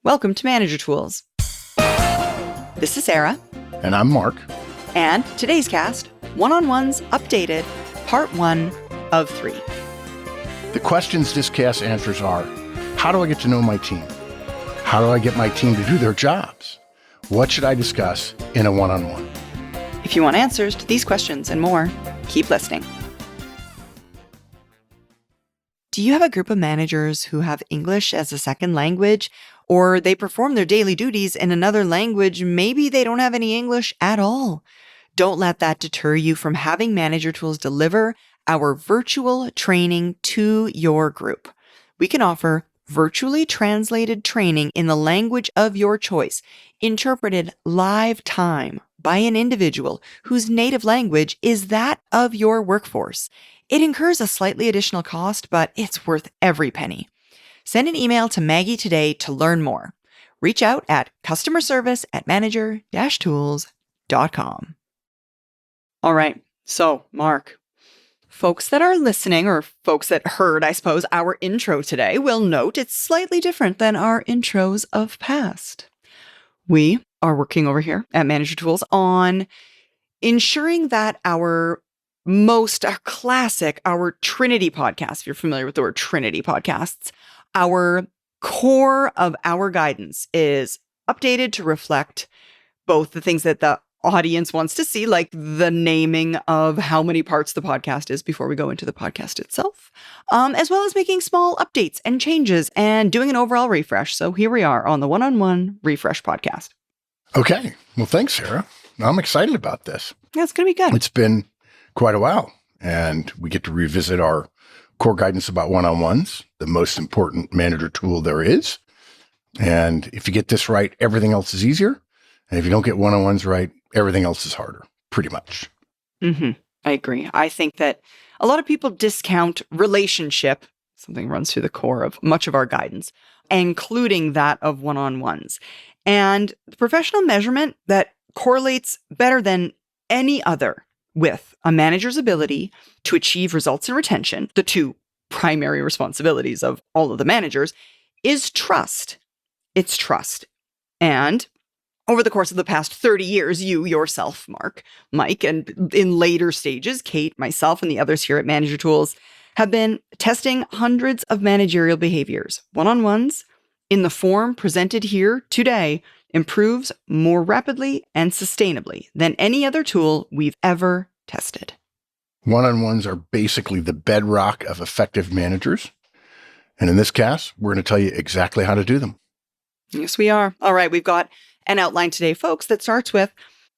Welcome to Manager Tools. This is Sarah. And I'm Mark. And today's cast, One-on-Ones Updated, Part 1 of 3. The questions this cast answers are, how do I get to know my team? How do I get my team to do their jobs? What should I discuss in a one-on-one? If you want answers to these questions and more, keep listening. Do you have a group of managers who have English as a second language, or they perform their daily duties in another language? Maybe they don't have any English at all. Don't let that deter you from having Manager Tools deliver our virtual training to your group. We can offer virtually translated training in the language of your choice, interpreted live time by an individual whose native language is that of your workforce. It incurs a slightly additional cost, but it's worth every penny. Send an email to Maggie today to learn more. Reach out at customerservice@manager-tools.com. All right. So, Mark, folks that are listening, or folks that heard, I suppose, our intro today will note it's slightly different than our intros of past. We are working over here at Manager Tools on ensuring that our classic, our Trinity podcast, if you're familiar with the word Trinity podcasts, our core of our guidance is updated to reflect both the things that the audience wants to see, like the naming of how many parts the podcast is before we go into the podcast itself, as well as making small updates and changes and doing an overall refresh. So here we are on the One-on-One Refresh podcast. Okay. Well, thanks, Sarah. I'm excited about this. Yeah, it's going to be good. It's been quite a while, and we get to revisit our core guidance about one-on-ones, the most important manager tool there is. And if you get this right, everything else is easier. And if you don't get one-on-ones right, everything else is harder, pretty much. Mm-hmm. I agree. I think that a lot of people discount relationship, something runs through the core of much of our guidance, including that of one-on-ones. And the professional measurement that correlates better than any other with a manager's ability to achieve results and retention, the two primary responsibilities of all of the managers, is trust. It's trust. And over the course of the past 30 years, you yourself, Mike, and in later stages, Kate, myself, and the others here at Manager Tools have been testing hundreds of managerial behaviors. One-on-ones, in the form presented here today, improves more rapidly and sustainably than any other tool we've ever tested. One-on-ones are basically the bedrock of effective managers. And in this cast, we're going to tell you exactly how to do them. Yes, we are. All right, we've got an outline today, folks, that starts with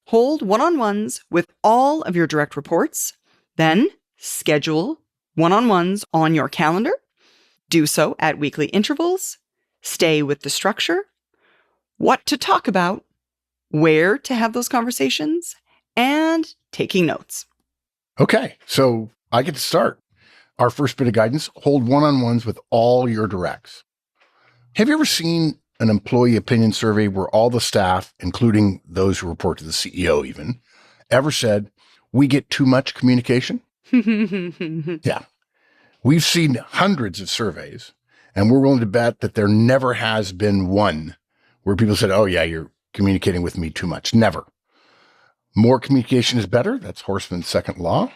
hold one-on-ones with all of your direct reports, then schedule one-on-ones on your calendar, do so at weekly intervals, stay with the structure, what to talk about, where to have those conversations, and taking notes. Okay, so I get to start. Our first bit of guidance, hold one-on-ones with all your directs. Have you ever seen an employee opinion survey where all the staff, including those who report to the CEO even, ever said, we get too much communication? Yeah. We've seen hundreds of surveys, and we're willing to bet that there never has been one where people said, oh yeah, you're communicating with me too much. Never. More communication is better. That's Horstman's second law.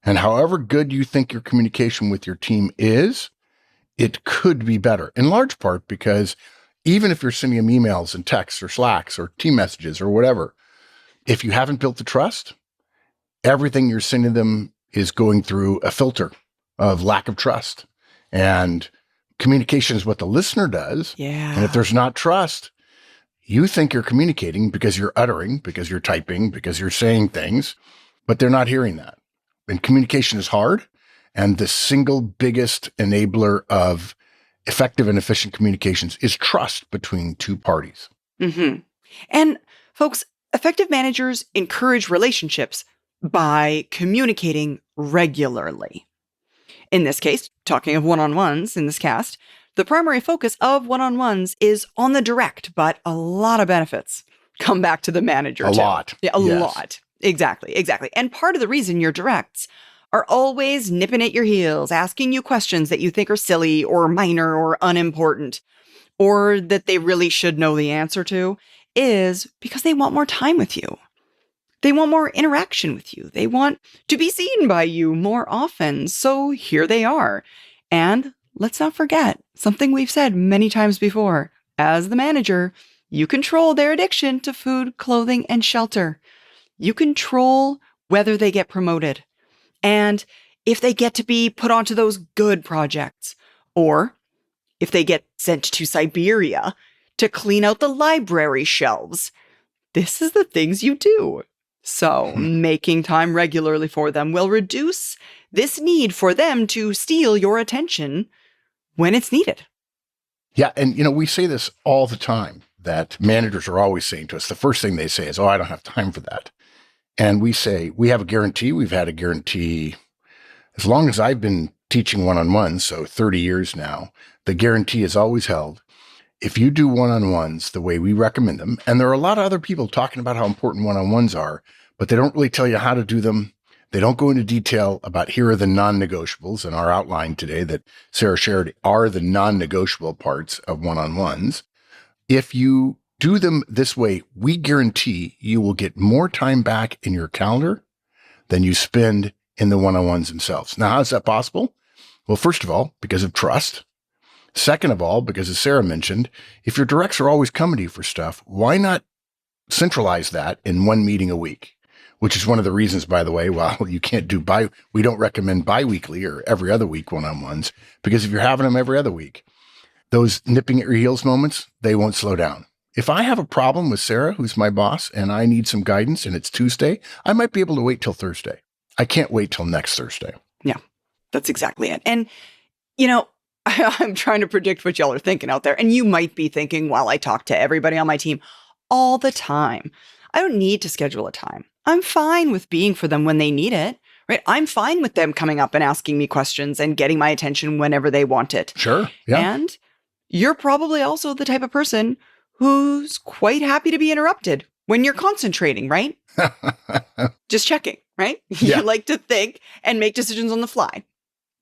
And however good you think your communication with your team is, it could be better, in large part because even if you're sending them emails and texts or Slacks or team messages or whatever, if you haven't built the trust, everything you're sending them is going through a filter of lack of trust. And communication is what the listener does. Yeah. And if there's not trust, you think you're communicating because you're uttering, because you're typing, because you're saying things, but they're not hearing that. And communication is hard. And the single biggest enabler of effective and efficient communications is trust between two parties. Mm-hmm. And folks, effective managers encourage relationships by communicating regularly. In this case, talking of one-on-ones in this cast, the primary focus of one-on-ones is on the direct, but a lot of benefits come back to the manager. A lot. Yeah, a lot. Exactly. And part of the reason your directs are always nipping at your heels, asking you questions that you think are silly or minor or unimportant, or that they really should know the answer to is because they want more time with you. They want more interaction with you. They want to be seen by you more often. So here they are. And let's not forget something we've said many times before. As the manager, you control their addiction to food, clothing, and shelter. You control whether they get promoted and if they get to be put onto those good projects, or if they get sent to Siberia to clean out the library shelves. This is the things you do. So making time regularly for them will reduce this need for them to steal your attention when it's needed. Yeah. And, we say this all the time, that managers are always saying to us, the first thing they say is, oh, I don't have time for that. And we say, we have a guarantee. We've had a guarantee as long as I've been teaching one-on-ones, so 30 years now. The guarantee is always held. If you do one-on-ones the way we recommend them, and there are a lot of other people talking about how important one-on-ones are, but they don't really tell you how to do them. They don't go into detail about here are the non-negotiables in our outline today that Sarah shared are the non-negotiable parts of one-on-ones. If you do them this way, we guarantee you will get more time back in your calendar than you spend in the one-on-ones themselves. Now, how is that possible? Well, first of all, because of trust. Second of all, because as Sarah mentioned, if your directs are always coming to you for stuff, why not centralize that in one meeting a week? Which is one of the reasons, by the way, you can't do we don't recommend bi-weekly or every other week one-on-ones, because if you're having them every other week, those nipping at your heels moments, they won't slow down. If I have a problem with Sarah, who's my boss, and I need some guidance and it's Tuesday, I might be able to wait till Thursday. I can't wait till next Thursday. Yeah, that's exactly it. And, I'm trying to predict what y'all are thinking out there. And you might be thinking while I talk to everybody on my team all the time, I don't need to schedule a time. I'm fine with being for them when they need it, right? I'm fine with them coming up and asking me questions and getting my attention whenever they want it. Sure. Yeah. And you're probably also the type of person who's quite happy to be interrupted when you're concentrating, right? Just checking, right? Yeah. You like to think and make decisions on the fly,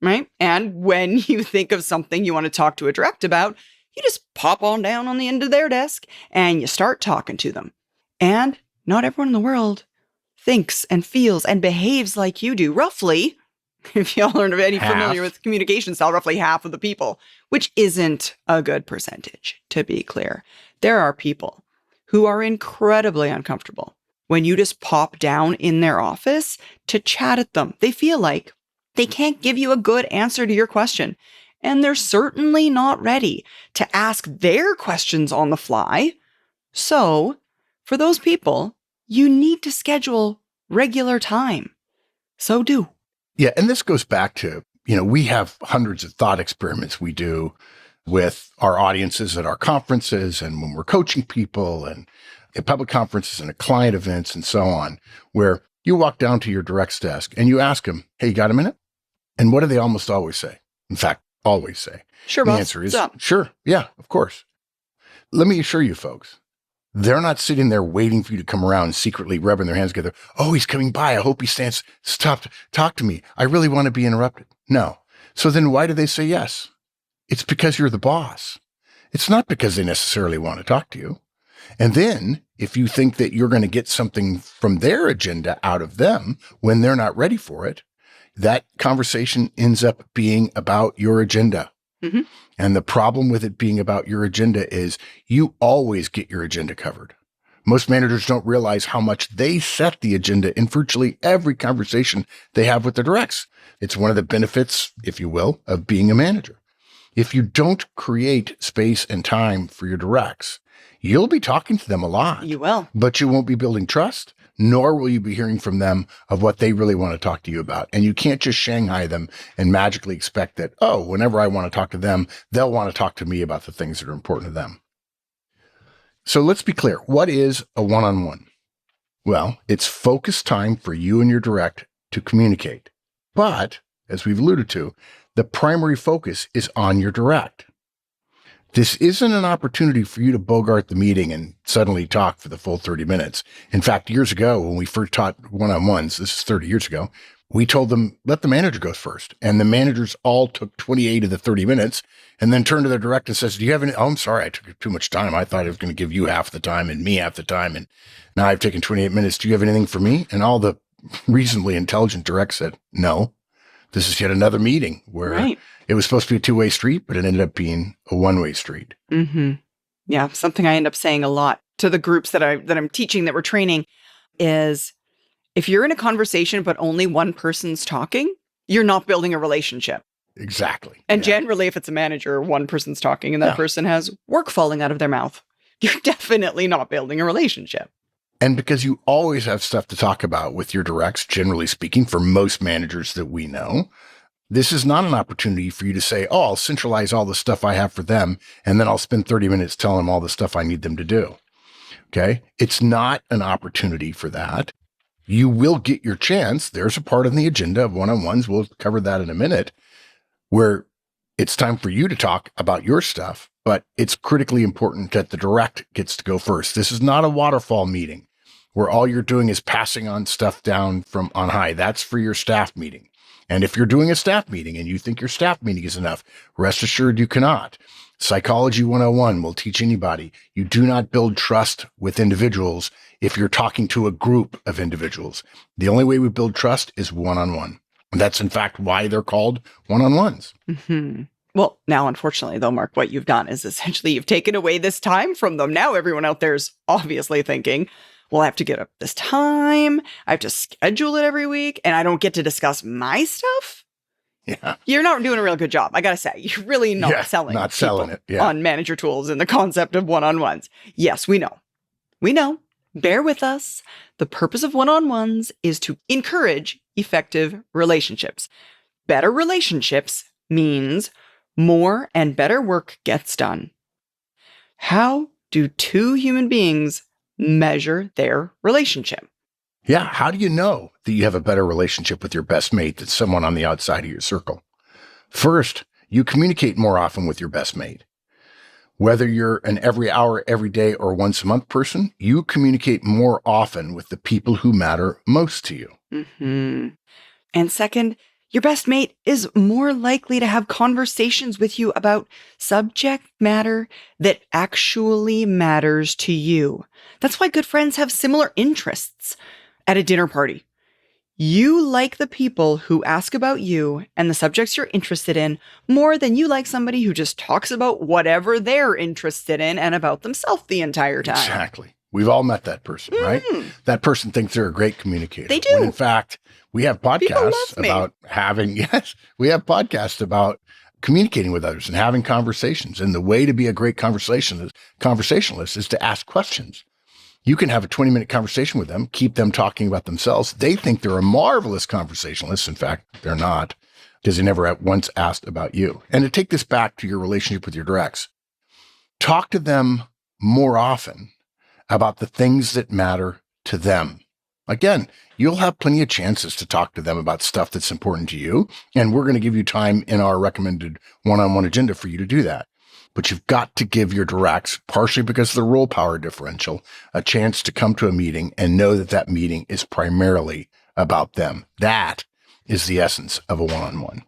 right? And when you think of something you want to talk to a direct about, you just pop on down on the end of their desk and you start talking to them. And not everyone in the world thinks and feels and behaves like you do. Roughly, if y'all aren't any familiar with communication style, roughly half of the people, which isn't a good percentage, to be clear. There are people who are incredibly uncomfortable when you just pop down in their office to chat at them. They feel like they can't give you a good answer to your question, and they're certainly not ready to ask their questions on the fly. So, for those people, you need to schedule regular time. So do. Yeah. And this goes back to, we have hundreds of thought experiments we do with our audiences at our conferences and when we're coaching people and at public conferences and at client events and so on, where you walk down to your directs desk and you ask them, hey, you got a minute? And what do they almost always say? In fact, always say. Sure, the boss. answer is, What's up? Sure. Yeah, of course. Let me assure you, folks, they're not sitting there waiting for you to come around and secretly rubbing their hands together. Oh, he's coming by. I hope he stands. Stop to talk to me. I really want to be interrupted. No. So then why do they say yes? It's because you're the boss. It's not because they necessarily want to talk to you. And then if you think that you're going to get something from their agenda out of them when they're not ready for it, that conversation ends up being about your agenda. Mm-hmm. And the problem with it being about your agenda is you always get your agenda covered. Most managers don't realize how much they set the agenda in virtually every conversation they have with their directs. It's one of the benefits, if you will, of being a manager. If you don't create space and time for your directs, you'll be talking to them a lot. You will. But you won't be building trust, nor will you be hearing from them of what they really want to talk to you about. And you can't just Shanghai them and magically expect that, oh, whenever I want to talk to them, they'll want to talk to me about the things that are important to them. So let's be clear. What is a one-on-one? Well, it's focused time for you and your direct to communicate. But, as we've alluded to, the primary focus is on your direct. This isn't an opportunity for you to bogart the meeting and suddenly talk for the full 30 minutes. In fact, years ago, when we first taught one-on-ones, this is 30 years ago, We told them, let the manager go first. And the managers all took 28 of the 30 minutes and then turned to their director and says, do you have any? Oh, I'm sorry. I took too much time. I thought I was going to give you half the time and me half the time. And now I've taken 28 minutes. Do you have anything for me? And all the reasonably intelligent directs said, no, this is yet another meeting where it was supposed to be a two-way street, but it ended up being a one-way street. Mm-hmm. Yeah. Something I end up saying a lot to the groups that I'm teaching, that we're training, is if you're in a conversation, but only one person's talking, you're not building a relationship. Exactly. And generally, if it's a manager, one person's talking and that person has work falling out of their mouth, you're definitely not building a relationship. And because you always have stuff to talk about with your directs, generally speaking, for most managers that we know, this is not an opportunity for you to say, oh, I'll centralize all the stuff I have for them, and then I'll spend 30 minutes telling them all the stuff I need them to do. Okay? It's not an opportunity for that. You will get your chance. There's a part in the agenda of one-on-ones, we'll cover that in a minute, where it's time for you to talk about your stuff, but it's critically important that the direct gets to go first. This is not a waterfall meeting where all you're doing is passing on stuff down from on high. That's for your staff meeting. And if you're doing a staff meeting and you think your staff meeting is enough, rest assured you cannot. Psychology 101 will teach anybody, you do not build trust with individuals if you're talking to a group of individuals. The only way we build trust is one-on-one. And that's, in fact, why they're called one-on-ones. Mm-hmm. Well, now, unfortunately, though, Mark, what you've done is essentially you've taken away this time from them. Now everyone out there is obviously thinking, well, I have to get up this time. I have to schedule it every week, and I don't get to discuss my stuff. Yeah. You're not doing a real good job. I got to say, you're really not selling it on manager tools and the concept of one-on-ones. Yes, we know. We know. Bear with us. The purpose of one-on-ones is to encourage effective relationships. Better relationships means more and better work gets done. How do two human beings measure their relationship? Yeah. How do you know that you have a better relationship with your best mate than someone on the outside of your circle? First, you communicate more often with your best mate. Whether you're an every hour, every day, or once a month person, you communicate more often with the people who matter most to you. Mm-hmm. And second, your best mate is more likely to have conversations with you about subject matter that actually matters to you. That's why good friends have similar interests. At a dinner party, you like the people who ask about you and the subjects you're interested in more than you like somebody who just talks about whatever they're interested in and about themselves the entire time. Exactly. We've all met that person, right? That person thinks they're a great communicator. They do. When in fact, we have podcasts about we have podcasts about communicating with others and having conversations. And the way to be a great conversationalist is to ask questions. You can have a 20-minute conversation with them, keep them talking about themselves. They think they're a marvelous conversationalist. In fact, they're not, because they never once asked about you. And to take this back to your relationship with your directs, talk to them more often about the things that matter to them. Again, you'll have plenty of chances to talk to them about stuff that's important to you. And we're going to give you time in our recommended one-on-one agenda for you to do that. But you've got to give your directs, partially because of the role power differential, a chance to come to a meeting and know that that meeting is primarily about them. That is the essence of a one-on-one.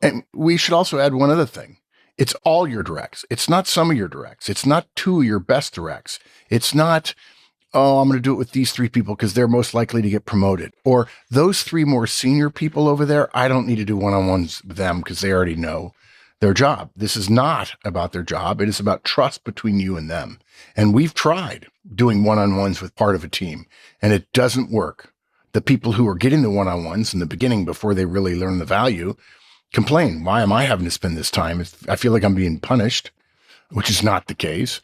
And we should also add one other thing. It's all your directs. It's not some of your directs. It's not two of your best directs. It's not, oh, I'm going to do it with these three people because they're most likely to get promoted. Or those three more senior people over there, I don't need to do one-on-ones with them because they already know their job. This is not about their job. It is about trust between you and them. And we've tried doing one-on-ones with part of a team, and it doesn't work. The people who are getting the one-on-ones in the beginning before they really learn the value complain, why am I having to spend this time? I feel like I'm being punished, which is not the case.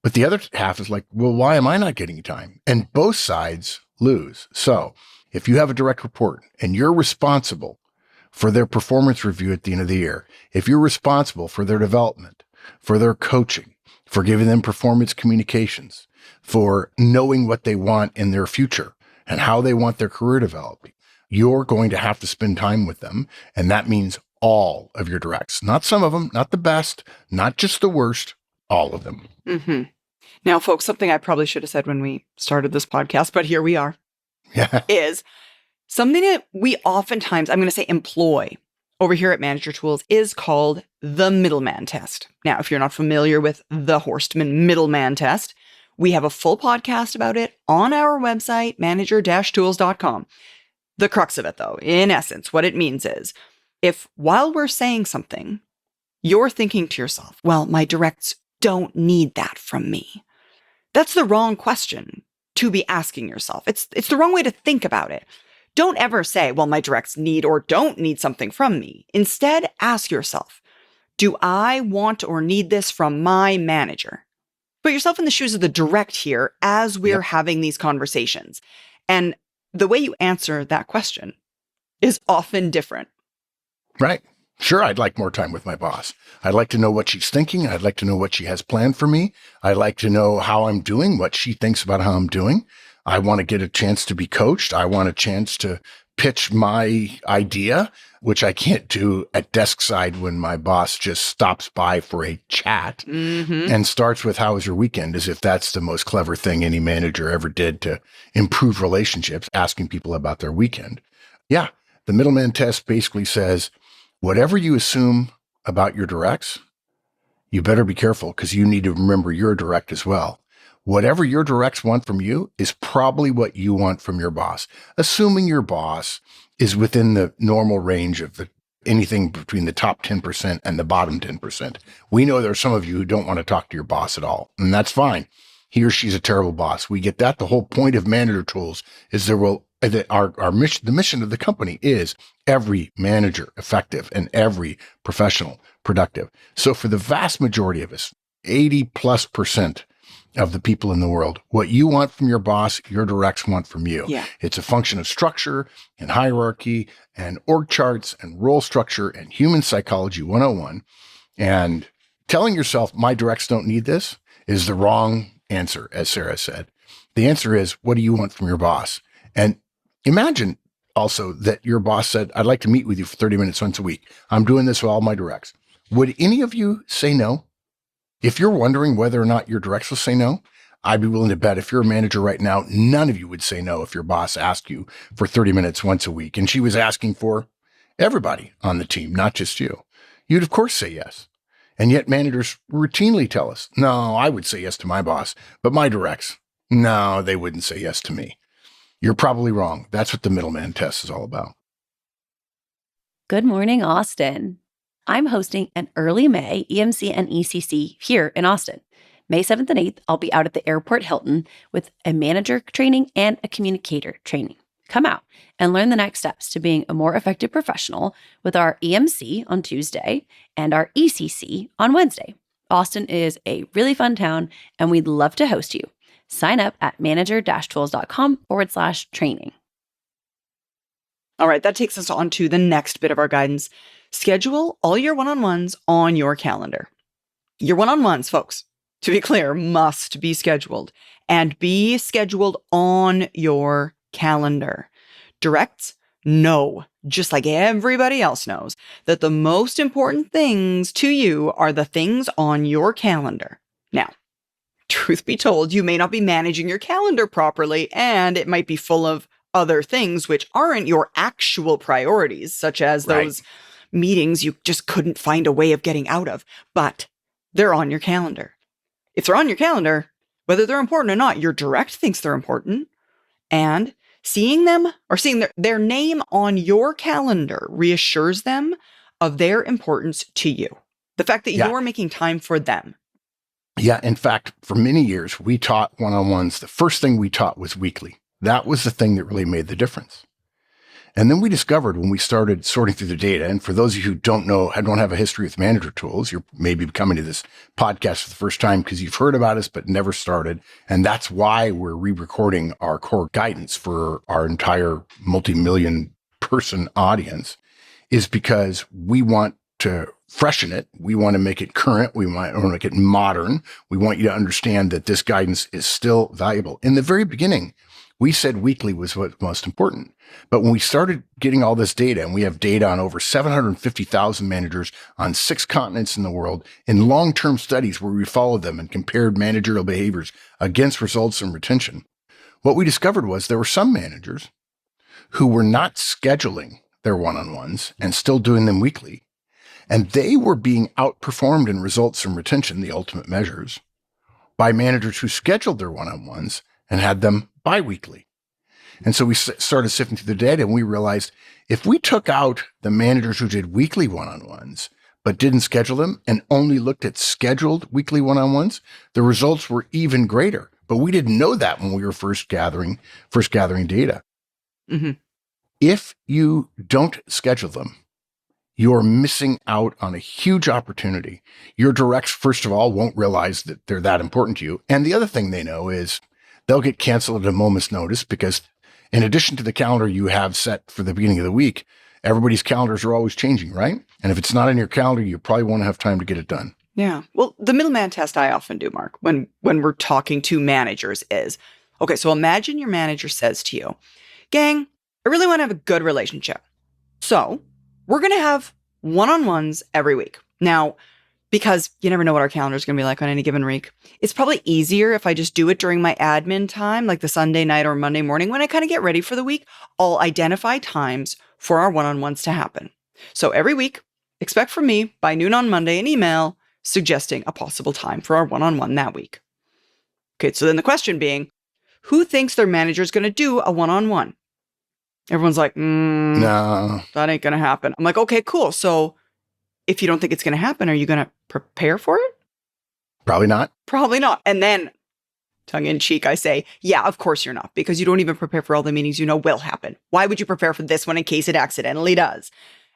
But the other half is like, well, why am I not getting time? And both sides lose. So if you have a direct report and you're responsible for their performance review at the end of the year, if you're responsible for their development, for their coaching, for giving them performance communications, for knowing what they want in their future and how they want their career developing, you're going to have to spend time with them. And that means all of your directs, not some of them, not the best, not just the worst, all of them. Mm-hmm. Now, folks, something I probably should have said when we started this podcast, but here we are, is Something that we oftentimes, I'm going to say employ over here at Manager Tools is called the middleman test. Now, if you're not familiar with the Horstman middleman test, we have a full podcast about it on our website, manager-tools.com. The crux of it, though, in essence, what it means is if while we're saying something, you're thinking to yourself, well, my directs don't need that from me. That's the wrong question to be asking yourself. It's the wrong way to think about it. Don't ever say, well, my directs need or don't need something from me. Instead, ask yourself, do I want or need this from my manager? Put yourself in the shoes of the direct here as we're having these conversations. And the way you answer that question is often different. Right. Sure, I'd like more time with my boss. I'd like to know what she's thinking. I'd like to know what she has planned for me. I'd like to know how I'm doing, what she thinks about how I'm doing. I want to get a chance to be coached. I want a chance to pitch my idea, which I can't do at desk side when my boss just stops by for a chat and starts with, how was your weekend? As if that's the most clever thing any manager ever did to improve relationships, asking people about their weekend. Yeah, the middleman test basically says, whatever you assume about your directs, you better be careful because you need to remember you're a direct as well. Whatever your directs want from you is probably what you want from your boss, assuming your boss is within the normal range of anything between the top 10% and the bottom 10%. We know there are some of you who don't want to talk to your boss at all, and that's fine. He or she's a terrible boss. We get that. The whole point of Manager Tools is our mission, the mission of the company is every manager effective and every professional productive. So for the vast majority of us, 80+% of the people in the world, what you want from your boss, your directs want from you. Yeah. It's a function of structure and hierarchy and org charts and role structure and human psychology 101. And telling yourself my directs don't need this is the wrong answer, as Sarah said. The answer is, what do you want from your boss? And imagine also that your boss said, I'd like to meet with you for 30 minutes once a week. I'm doing this with all my directs. Would any of you say no? If you're wondering whether or not your directs will say no, I'd be willing to bet if you're a manager right now, none of you would say no if your boss asked you for 30 minutes once a week and she was asking for everybody on the team, not just you. You'd of course say yes. And yet managers routinely tell us, no, I would say yes to my boss, but my directs, no, they wouldn't say yes to me. You're probably wrong. That's what the middleman test is all about. Good morning, Austin. I'm hosting an early May EMC and ECC here in Austin. May 7th and 8th, I'll be out at the Airport Hilton with a manager training and a communicator training. Come out and learn the next steps to being a more effective professional with our EMC on Tuesday and our ECC on Wednesday. Austin is a really fun town, and we'd love to host you. Sign up at manager-tools.com/training. All right, that takes us on to the next bit of our guidance. Schedule all your one-on-ones on your calendar. Your one-on-ones, folks, to be clear, must be scheduled and be scheduled on your calendar. Directs, know, just like everybody else knows, that the most important things to you are the things on your calendar. Now, truth be told, you may not be managing your calendar properly, and it might be full of other things which aren't your actual priorities, such as those meetings you just couldn't find a way of getting out of, but they're on your calendar. If they're on your calendar, whether they're important or not, your direct thinks they're important, and seeing them or seeing their name on your calendar reassures them of their importance to you. The fact that you're making time for them. Yeah. In fact, for many years, we taught one-on-ones. The first thing we taught was weekly. That was the thing that really made the difference. And then we discovered when we started sorting through the data, and for those of you who don't know, don't have a history with Manager Tools, you're maybe coming to this podcast for the first time because you've heard about us but never started. And that's why we're re-recording our core guidance for our entire multi-million person audience, is because we want to freshen it. We want to make it current. We want to make it modern. We want you to understand that this guidance is still valuable. In the very beginning, we said weekly was what's most important. But when we started getting all this data, and we have data on over 750,000 managers on 6 continents in the world in long-term studies where we followed them and compared managerial behaviors against results and retention, what we discovered was there were some managers who were not scheduling their one-on-ones and still doing them weekly. And they were being outperformed in results and retention, the ultimate measures, by managers who scheduled their one-on-ones and had them biweekly. And so we started sifting through the data and we realized if we took out the managers who did weekly one-on-ones, but didn't schedule them and only looked at scheduled weekly one-on-ones, the results were even greater. But we didn't know that when we were first gathering data. Mm-hmm. If you don't schedule them, you're missing out on a huge opportunity. Your directs, first of all, won't realize that they're that important to you. And the other thing they know is they'll get canceled at a moment's notice because in addition to the calendar you have set for the beginning of the week, everybody's calendars are always changing, right? And if it's not in your calendar, you probably won't have time to get it done. Yeah. Well, the middleman test I often do, Mark, when we're talking to managers is, okay, so imagine your manager says to you, gang, I really want to have a good relationship. So we're going to have one-on-ones every week. Now, because you never know what our calendar is going to be like on any given week, it's probably easier if I just do it during my admin time, like the Sunday night or Monday morning when I kind of get ready for the week. I'll identify times for our one-on-ones to happen. So every week, expect from me by noon on Monday an email suggesting a possible time for our one-on-one that week. Okay, so then the question being, who thinks their manager is going to do a one-on-one? Everyone's like, No, that ain't going to happen. I'm like, okay, cool. So if you don't think it's going to happen, are you going to prepare for it? probably not. Probably not. And then, tongue in cheek, I say, yeah, of course you're not, because you don't even prepare for all the meetings you know will happen. Why would you prepare for this one in case it accidentally does?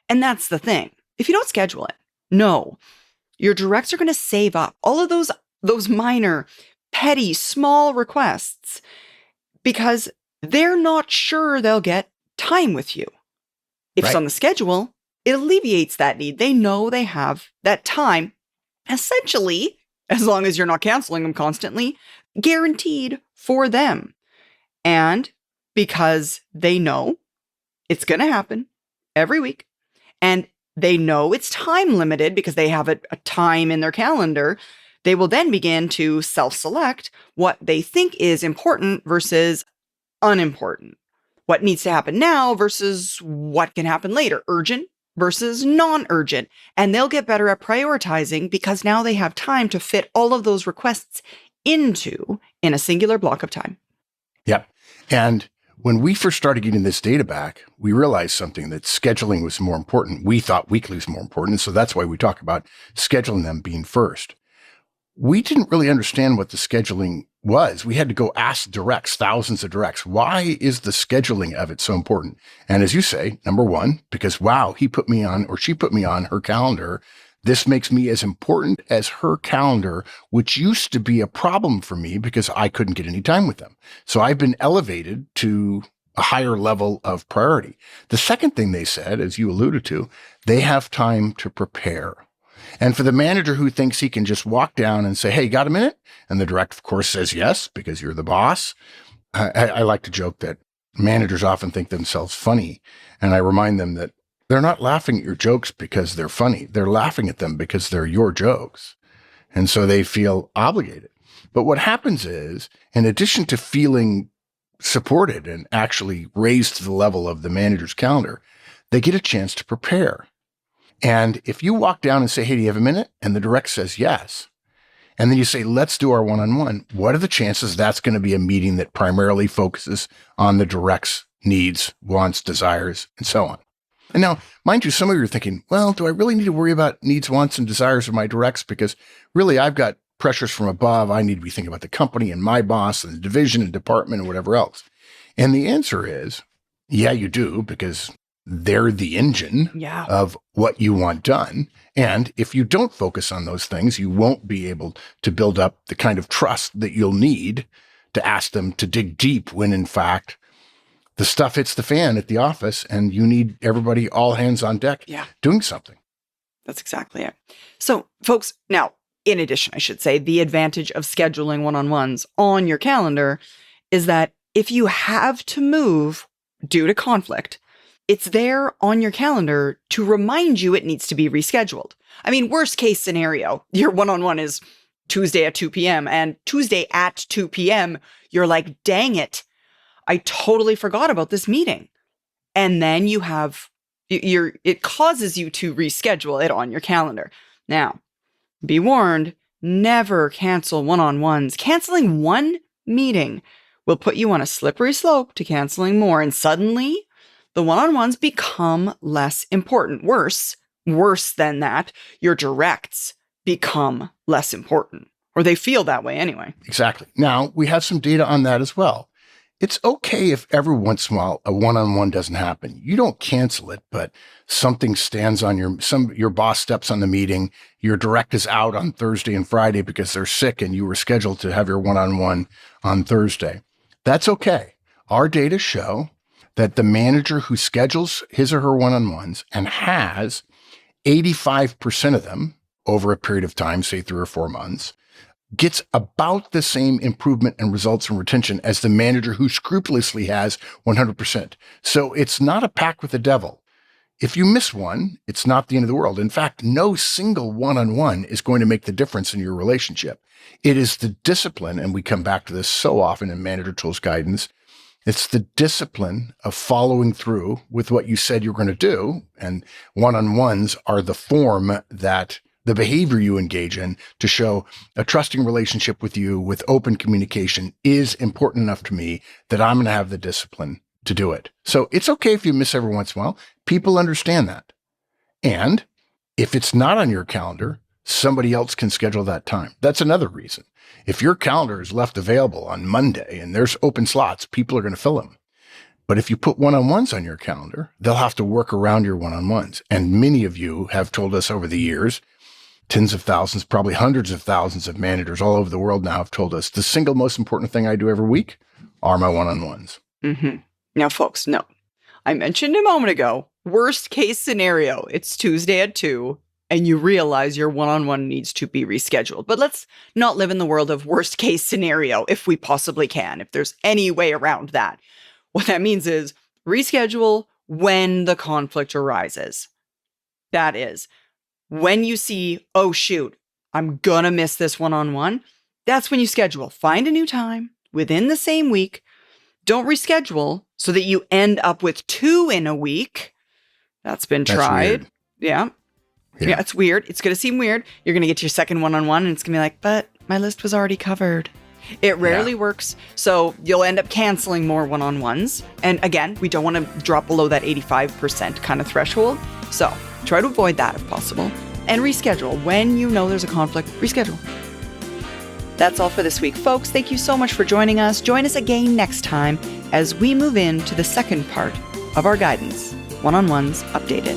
And that's the thing. If you don't schedule it, no, your directs are going to save up all of those minor, petty, small requests because they're not sure they'll get time with you. If it's Right. on the schedule, it alleviates that need. They know they have that time, essentially, as long as you're not canceling them constantly, guaranteed for them. And because they know it's going to happen every week, and they know it's time limited because they have a time in their calendar, they will then begin to self-select what they think is important versus unimportant. What needs to happen now versus what can happen later. Urgent versus non-urgent. And they'll get better at prioritizing because now they have time to fit all of those requests in a singular block of time. Yep. And when we first started getting this data back, we realized something, that scheduling was more important. We thought weekly was more important. So that's why we talk about scheduling them being first. We didn't really understand what the scheduling was. We had to go ask directs, thousands of directs. Why is the scheduling of it so important? And as you say, number one, because wow, he put me on or she put me on her calendar. This makes me as important as her calendar, which used to be a problem for me because I couldn't get any time with them. So I've been elevated to a higher level of priority. The second thing they said, as you alluded to, they have time to prepare. And for the manager who thinks he can just walk down and say, hey, got a minute? And the director, of course, says yes, because you're the boss. I like to joke that managers often think themselves funny. And I remind them that they're not laughing at your jokes because they're funny. They're laughing at them because they're your jokes. And so they feel obligated. But what happens is, in addition to feeling supported and actually raised to the level of the manager's calendar, they get a chance to prepare. And if you walk down and say, hey, do you have a minute? And the direct says yes. And then you say, let's do our one-on-one. What are the chances that's going to be a meeting that primarily focuses on the direct's needs, wants, desires, and so on? And now, mind you, some of you are thinking, well, do I really need to worry about needs, wants, and desires of my directs? Because really, I've got pressures from above. I need to be thinking about the company and my boss and the division and department and whatever else. And the answer is, yeah, you do, because they're the engine of what you want done. And if you don't focus on those things, you won't be able to build up the kind of trust that you'll need to ask them to dig deep when, in fact, the stuff hits the fan at the office and you need everybody all hands on deck doing something. That's exactly it. So, folks, now, in addition, I should say, the advantage of scheduling one-on-ones on your calendar is that if you have to move due to conflict, it's there on your calendar to remind you it needs to be rescheduled. I mean, worst case scenario, your one-on-one is Tuesday at 2 p.m. and Tuesday at 2 p.m., you're like, dang it, I totally forgot about this meeting. And then it causes you to reschedule it on your calendar. Now, be warned, never cancel one-on-ones. Canceling one meeting will put you on a slippery slope to canceling more. And suddenly the one-on-ones become less important. Worse than that, your directs become less important, or they feel that way anyway. Exactly. Now, we have some data on that as well. It's okay if every once in a while a one-on-one doesn't happen. You don't cancel it, but something stands on your boss steps on the meeting, your direct is out on Thursday and Friday because they're sick and you were scheduled to have your one-on-one on Thursday. That's okay. Our data show that the manager who schedules his or her one-on-ones and has 85% of them over a period of time, say 3 or 4 months, gets about the same improvement and results in retention as the manager who scrupulously has 100%. So it's not a pact with the devil. If you miss one, it's not the end of the world. In fact, no single one-on-one is going to make the difference in your relationship. It is the discipline, and we come back to this so often in Manager Tools guidance, it's the discipline of following through with what you said you're going to do. And one-on-ones are the form that the behavior you engage in to show a trusting relationship with you with open communication is important enough to me that I'm going to have the discipline to do it. So it's okay if you miss every once in a while. People understand that. And if it's not on your calendar, somebody else can schedule that time. That's another reason. If your calendar is left available on Monday and there's open slots, people are going to fill them. But if you put one-on-ones on your calendar, they'll have to work around your one-on-ones. And many of you have told us over the years, tens of thousands, probably hundreds of thousands of managers all over the world now have told us the single most important thing I do every week are my one-on-ones. Mm-hmm. Now, folks, no. I mentioned a moment ago, worst case scenario, it's Tuesday at 2, and you realize your one-on-one needs to be rescheduled. But let's not live in the world of worst case scenario if we possibly can, if there's any way around that. What that means is reschedule when the conflict arises. That is, when you see, oh shoot, I'm gonna miss this one-on-one, that's when you schedule. Find a new time within the same week. Don't reschedule so that you end up with 2 in a week. That's been tried. Yeah, it's weird. It's going to seem weird. You're going to get to your second one-on-one and it's going to be like, but my list was already covered. It rarely works. So you'll end up canceling more one-on-ones. And again, we don't want to drop below that 85% kind of threshold. So try to avoid that if possible. And reschedule. When you know there's a conflict, reschedule. That's all for this week, folks. Thank you so much for joining us. Join us again next time as we move into the second part of our guidance, One-on-Ones Updated.